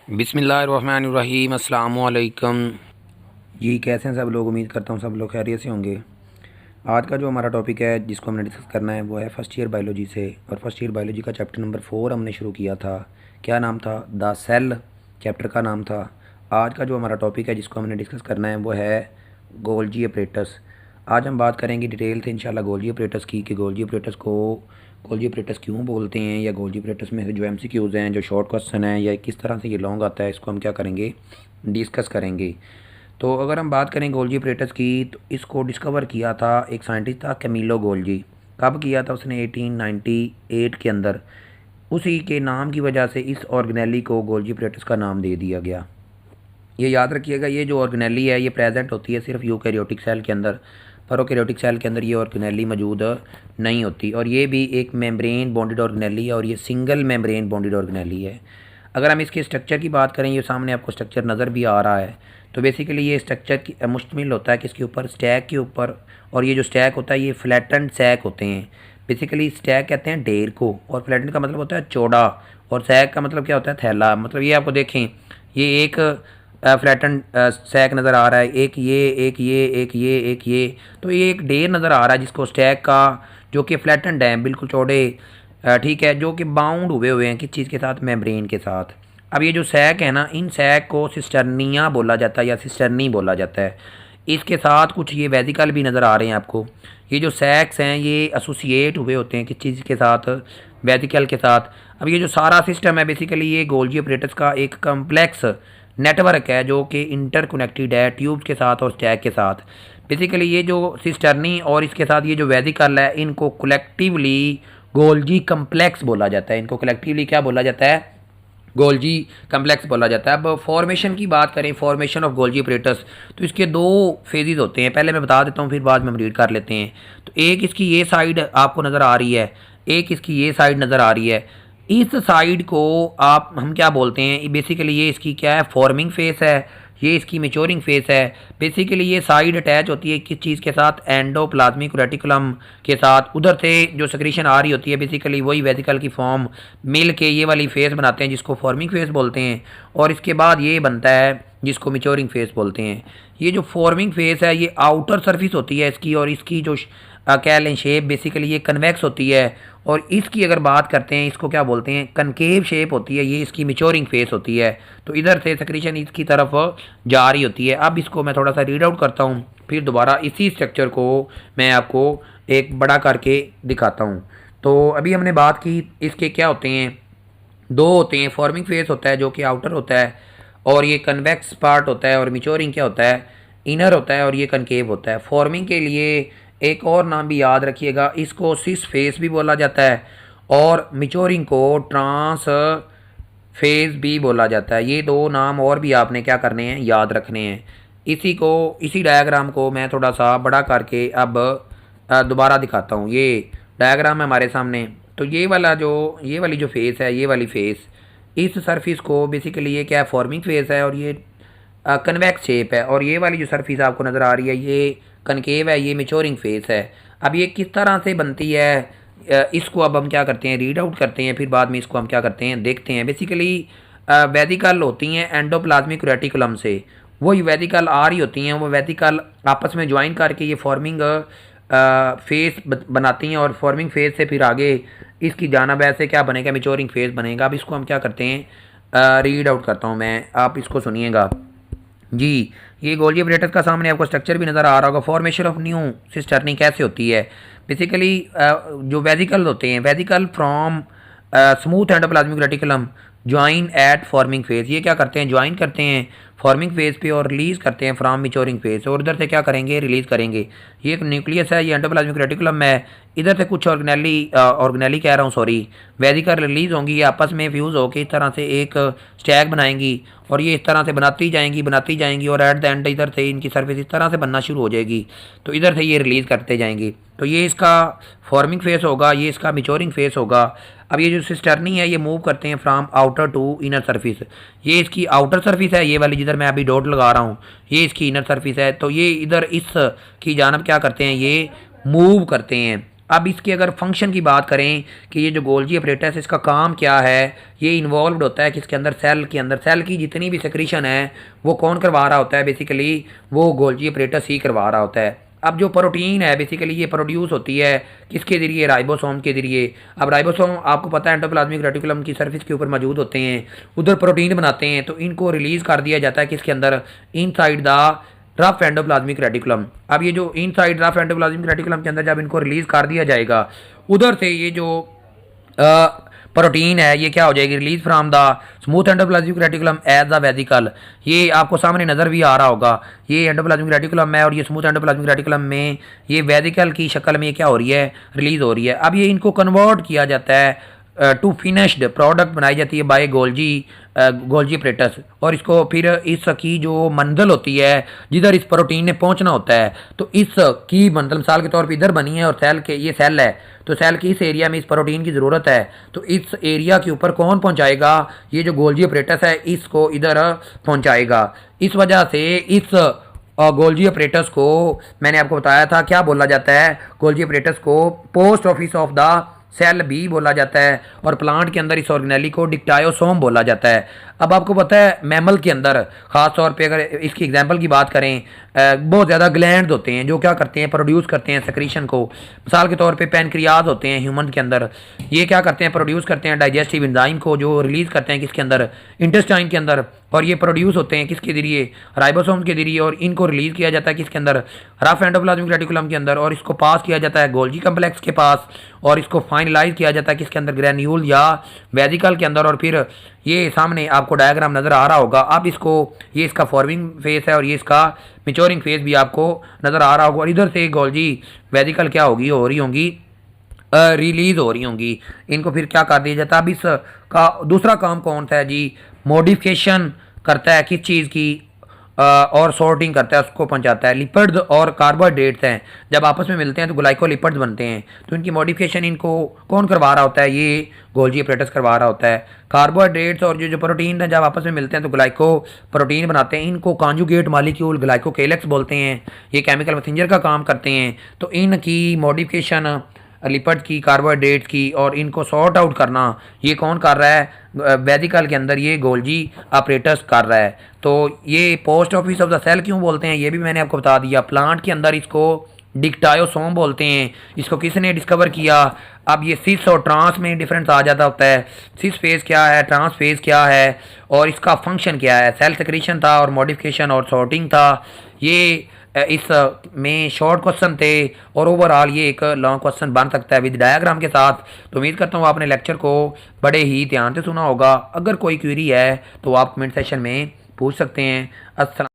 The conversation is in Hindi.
बिस्मिल्लाहिर्रहमानिर्रहीम अस्सलामु अलैकुम। जी कैसे हैं सब लोग। उम्मीद करता हूँ सब लोग खैरियत से होंगे। आज का जो हमारा टॉपिक है जिसको हमने डिस्कस करना है वो है फ़र्स्ट ईयर बायोलॉजी से। और फर्स्ट ईयर बायोलॉजी का चैप्टर नंबर 4 हमने शुरू किया था। क्या नाम था? द सेल चैप्टर का नाम था। आज का जो हमारा टॉपिक है जिसको हमने डिस्कस करना है वो है गोल्जी अपरेटस। आज हम बात करेंगे डिटेल से इंशाल्लाह गोल्जी अपरेटस की कि गोल्जी अपरेटस को गोल्जी अपरेटस क्यों बोलते हैं, या गोल्जी अपरेटस में से जो एमसीक्यूज़ हैं, जो शॉर्ट क्वेश्चन हैं, या किस तरह से ये लॉन्ग आता है, इसको हम क्या करेंगे, डिस्कस करेंगे। तो अगर हम बात करें गोल्जी अपरेटस की, तो इसको डिस्कवर किया था एक साइंटिस्ट था कैमिलो गोल्जी। कब किया था उसने? 1898 के अंदर। उसी के नाम की वजह से इस ऑर्गेनेली को गोल्जी अपरेटस का नाम दे दिया गया। ये याद रखिएगा, ये जो ऑर्गेनेली है ये प्रेजेंट होती है सिर्फ यूकैरियोटिक सेल के अंदर। प्रोकैरियोटिक सेल के अंदर ये ऑर्गेनेली मौजूद नहीं होती। और ये भी एक मेम्ब्रेन बॉन्डेड ऑर्गेनेली है और ये सिंगल मेम्ब्रेन बॉन्डेड ऑर्गेनेली है। अगर हम इसके स्ट्रक्चर की बात करें, ये सामने आपको स्ट्रक्चर नज़र भी आ रहा है। तो बेसिकली ये स्ट्रक्चर की मुश्तमिल होता है किसके ऊपर? स्टैक के ऊपर। और ये जो स्टैक होता है ये फ्लैटेंड सैक होते हैं। बेसिकली स्टैक कहते हैं ढेर को, और फ्लैटेंड का मतलब होता है चौड़ा, और सैक का मतलब क्या होता है? थैला। मतलब ये आपको देखें, ये एक फ्लैटन सैक नज़र आ रहा है, एक ये, एक ये, एक ये, एक ये। तो ये एक ढेर नज़र आ रहा है जिसको स्टैक का, जो कि फ्लैटेंड है, बिल्कुल चौड़े, ठीक है, जो कि बाउंड हुए हुए हैं किस चीज़ के साथ? मेम्ब्रेन के साथ। अब ये जो सैक है ना, इन सैक को सिस्टर्निया बोला जाता है या सिस्टर्नी बोला जाता है। इसके साथ कुछ ये वेजिकल भी नज़र आ रहे हैं आपको। ये जो सैक्स हैं ये एसोसिएट हुए होते हैं किस चीज़ के साथ? वेजिकल के साथ। अब ये जो सारा सिस्टम है बेसिकली ये गोल्जी अपरेटस का एक कम्प्लेक्स नेटवर्क है जो कि इंटरकनेक्टेड है ट्यूब्स के साथ और स्टैक के साथ। बेसिकली ये जो सिस्टर्नी और इसके साथ ये जो वेजिकल है, इनको कलेक्टिवली गोल्जी कम्प्लेक्स बोला जाता है। इनको कलेक्टिवली क्या बोला जाता है? गोल्जी कम्प्लेक्स बोला जाता है। अब फॉर्मेशन की बात करें, फॉर्मेशन ऑफ गोल्जी अपरेटस, तो इसके दो फेजेस होते हैं। पहले मैं बता देता हूँ, फिर बाद में हम रीड कर लेते हैं। तो एक इसकी ये साइड आपको नज़र आ रही है, एक इसकी ये साइड नज़र आ रही है। इस साइड को आप हम क्या बोलते हैं? बेसिकली ये इसकी क्या है? फॉर्मिंग फेस है, ये इसकी मेच्योरिंग फेस है। बेसिकली ये साइड अटैच होती है किस चीज़ के साथ? एंडोप्लाज्मिक रेटिकुलम के साथ। उधर से जो सेक्रीशन आ रही होती है बेसिकली वही वेजिकल की फॉर्म मिल के ये वाली फेस बनाते हैं जिसको फॉर्मिंग फेस बोलते हैं। और इसके बाद ये बनता है जिसको मेच्योरिंग फेस बोलते हैं। ये जो फॉर्मिंग फेस है ये आउटर सरफेस होती है इसकी, और इसकी जो कह लें शेप बेसिकली ये कन्वेक्स होती है। और इसकी अगर बात करते हैं, इसको क्या बोलते हैं? कनकेव शेप होती है। ये इसकी मेच्योरिंग फेस होती है। तो इधर से सेक्रीशन इसकी तरफ जा रही होती है। अब इसको मैं थोड़ा सा रीड आउट करता हूँ, फिर दोबारा इसी स्ट्रक्चर को मैं आपको एक बड़ा करके दिखाता हूँ। तो अभी हमने बात की इसके क्या होते हैं, दो होते हैं। फॉर्मिंग फेस होता है जो कि आउटर होता है, और ये कन्वेक्स पार्ट होता है। और मेच्योरिंग क्या होता है? इनर होता है, और ये कनकेव होता है। फॉर्मिंग के लिए एक और नाम भी याद रखिएगा, इसको सिस फेस भी बोला जाता है, और मेच्योरिंग को ट्रांस फेज भी बोला जाता है। ये दो नाम और भी आपने क्या करने हैं? याद रखने हैं। इसी डायग्राम को मैं थोड़ा सा बड़ा करके अब दोबारा दिखाता हूँ। ये डायग्राम है हमारे सामने। तो ये वाली जो फेस है, ये वाली फेस, इस सरफेस को बेसिकली ये क्या है? फॉर्मिंग फेस है, और ये कन्वेक्स शेप है। और ये वाली जो सरफेस आपको नज़र आ रही है ये कनकेव है, ये मेच्योरिंग फेस है। अब ये किस तरह से बनती है, इसको अब हम क्या करते हैं? रीड आउट करते हैं, फिर बाद में इसको हम क्या करते हैं? देखते हैं। बेसिकली वेदिकल होती हैं एंडोप्लाज्मिक रेटिकुलम से। वही वेदिकल आ रही होती हैं, वो वेदिकल आपस में ज्वाइन करके ये फॉर्मिंग फेस बनाती हैं। और फॉर्मिंग फेस से फिर आगे इसकी जानिब ऐसे क्या बनेगा? मेच्योरिंग फेस बनेगा। अब इसको हम क्या करते हैं? रीड आउट करता हूँ मैं, आप इसको सुनिएगा जी। ये गोल्जी अपरेटस का सामने आपको स्ट्रक्चर भी नज़र आ रहा होगा। फॉर्मेशन ऑफ न्यू सिस्टर्नी कैसे होती है? बेसिकली जो वेजिकल होते हैं, vesicle from smooth endoplasmic reticulum join at forming face. ये क्या करते हैं? ज्वाइन करते हैं फॉर्मिंग फेज पे और रिलीज़ करते हैं फ्रॉम मेच्योरिंग फेज। और उधर से क्या करेंगे? रिलीज़ करेंगे। ये एक न्यूक्लियस है, ये एंडोप्लाज्मिक रेटिकुलम है। इधर से कुछ ऑर्गेनेली कह रहा हूँ, सॉरी, वेजिकल रिलीज़ होंगी, ये आपस में फ्यूज़ होकर इस तरह से एक स्टैक बनाएंगी। और ये इस तरह से बनाती जाएंगी, और एट द एंड इधर से इनकी सरफेस इस तरह से बनना शुरू हो जाएगी। तो इधर से ये रिलीज़ करते जाएंगे। तो ये इसका फॉर्मिंग फेस होगा, ये इसका मेच्योरिंग फेस होगा। अब ये जो सिस्टर्नी है ये मूव करते हैं from outer to inner surface. ये इसकी आउटर सरफेस है, ये वाली जिधर मैं अभी डॉट लगा रहा हूँ, ये इसकी इनर सरफेस है। तो ये इधर इस की जानब क्या करते हैं? ये मूव करते हैं। अब इसके अगर फंक्शन की बात करें कि ये जो गोल्जी अपरेटस इसका काम क्या है, ये इन्वॉल्व होता है किसके अंदर, सेल के अंदर। सेल की जितनी भी सेक्रीशन है वो कौन करवा रहा होता है, बेसिकली वो गोल्जी अपरेटस ही करवा रहा होता है। अब जो प्रोटीन है बेसिकली ये प्रोड्यूस होती है किसके ज़रिए, राइबोसोम के ज़रिए। अब राइबोसोम आपको पता है एंडोप्लाज्मिक रेटिकुलम की सरफेस के ऊपर मौजूद होते हैं, उधर प्रोटीन बनाते हैं, तो इनको रिलीज़ कर दिया जाता है किसके अंदर, inside the rough endoplasmic reticulum. अब ये जो इनसाइड रफ एंडोप्लाज्मिक रेटिकुलम के अंदर जब इनको रिलीज़ कर दिया जाएगा, उधर से ये जो प्रोटीन है ये क्या हो जाएगी, release from the smooth endoplasmic reticulum as the vesicle. ये आपको सामने नज़र भी आ रहा होगा, ये एंडोप्लाज्मिक रेटिकुलम है और ये स्मूथ एंडोप्लाज्मिक रेटिकुलम में ये वेसिकल की शक्ल में क्या हो रही है, रिलीज हो रही है। अब ये इनको कन्वर्ट किया जाता है टू फिनिश्ड प्रोडक्ट बनाई जाती है बाय गोल्जी अपरेटस, और इसको फिर इसकी जो मंजिल होती है जिधर इस प्रोटीन ने पहुंचना होता है, तो इसकी मंजिल मिसाल के तौर पे इधर बनी है और सेल के ये सेल है, तो सेल के इस एरिया में इस प्रोटीन की ज़रूरत है, तो इस एरिया के ऊपर कौन पहुंचाएगा, ये जो गोल्जी अपरेटस है इसको इधर पहुंचाएगा। इस वजह से इस गोल्जी अपरेटस को मैंने आपको बताया था क्या बोला जाता है, गोल्जी अपरेटस को post office of the cell बी बोला जाता है, और प्लांट के अंदर इस ऑर्गेनेली को डिक्टायोसोम बोला जाता है। अब आपको पता है मैमल के अंदर ख़ास तौर पे अगर इसकी एग्जांपल की बात करें, बहुत ज़्यादा ग्लैंड होते हैं जो क्या करते हैं, प्रोड्यूस करते हैं सेक्रीशन को। मिसाल के तौर पे पैनक्रियाज होते हैं ह्यूमन के अंदर, ये क्या करते हैं, प्रोड्यूस करते हैं डाइजेस्टिव एंजाइम को जो रिलीज़ करते हैं किसके अंदर, इंटेस्टाइन के अंदर, और ये प्रोड्यूस होते हैं किसके जरिए, राइबोसोम के जरिए, और इनको रिलीज़ किया जाता है किसके अंदर, रफ एंडोप्लाज्मिक रेटिकुलम के अंदर, और इसको पास किया जाता है गोल्जी कम्प्लेक्स के पास, और इसको फाइनलाइज किया जाता है किसके अंदर, ग्रैन्यूल या वेसिकल के अंदर। और फिर ये सामने आपको डायग्राम नज़र आ रहा होगा। अब इसको ये इसका फॉर्मिंग फेस है और ये इसका मैच्योरिंग फेस भी आपको नज़र आ रहा होगा, और इधर से गोल्जी वेसिकल क्या होगी, हो रही होंगी, रिलीज़ हो रही होंगी। इनको फिर क्या कर दिया जाता है। अब इसका दूसरा काम कौन सा है जी, मॉडिफिकेशन करता है किस चीज़ की, और सॉर्टिंग करता है, उसको पहुंचाता है। लिपिड्स और कार्बोहाइड्रेट्स हैं जब आपस में मिलते हैं तो ग्लाइकोलिपिड्स बनते हैं, तो इनकी मॉडिफिकेशन इनको कौन करवा रहा होता है, ये गोल्जी अपरेटस करवा रहा होता है। कार्बोहाइड्रेट्स और जो प्रोटीन है जब आपस में मिलते हैं तो ग्लाइको प्रोटीन बनाते हैं, इनको कॉन्जुगेट मॉलिक्यूल ग्लाइकोकेलेक्स बोलते हैं, ये केमिकल मैसेंजर का काम करते हैं। तो इनकी मॉडिफिकेशन लिपिड की, कार्बोहाइड्रेट्स की, और इनको सॉर्ट आउट करना ये कौन कर रहा है, वेसिकल के अंदर ये गोल्जी अपरेटस कर रहा है। तो ये post office of the cell क्यों बोलते हैं ये भी मैंने आपको बता दिया। प्लांट के अंदर इसको डिक्टायोसोम बोलते हैं। इसको किसने डिस्कवर किया, अब ये सिस और ट्रांस में डिफरेंस आ जाता होता है, सिस फेज क्या है, ट्रांस फेज क्या है, और इसका फंक्शन क्या है। सेल सेक्रीशन था और मॉडिफिकेशन और सॉर्टिंग था, ये इस में शॉर्ट क्वेश्चन थे, और ओवरऑल ये एक लॉन्ग क्वेश्चन बन सकता है विद डायग्राम के साथ। तो उम्मीद करता हूँ आपने लेक्चर को बड़े ही ध्यान से सुना होगा। अगर कोई क्वेरी है तो आप कमेंट सेशन में पूछ सकते हैं। अस्सलाम।